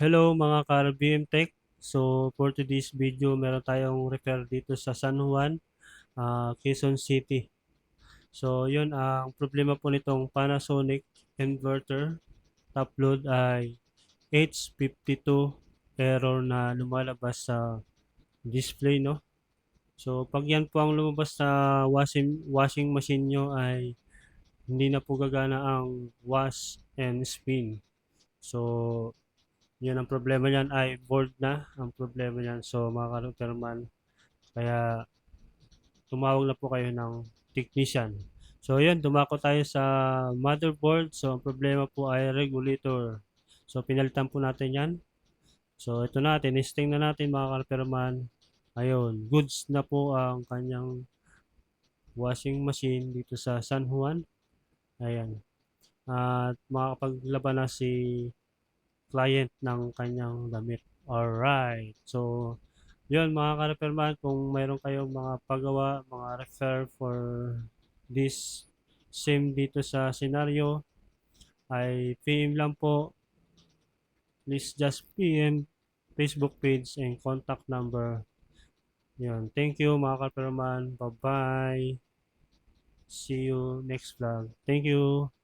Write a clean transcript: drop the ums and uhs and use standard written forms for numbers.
Hello mga ka-BM Tech. So for today's video, meron tayong repair dito sa San Juan, Quezon City. So yun, ang problema po nitong Panasonic inverter top load ay H52 error na lumalabas sa display, no? So pag yan po ang lumabas sa washing machine nyo ay hindi na po gagana ang wash and spin. So yun ang problema niyan ay board na ang problema niyan. So mga ka-repairman, kaya tumawag na po kayo ng technician. So yun, dumako tayo sa motherboard. So ang problema po ay regulator. So pinalitan po natin yan. So ito na, tinesting na natin mga ka-repairman. Ayun, goods na po ang kanyang washing machine dito sa San Juan. Ayan. At makakapaglaban na si client ng kanyang damit. Alright. So, yun mga ka-repairman, kung mayroon kayong mga pagawa, mga refer for this same dito sa scenario, ay PM lang po. Please just PM Facebook page and contact number. Yun. Thank you mga ka-repairman. Bye-bye. See you next vlog. Thank you.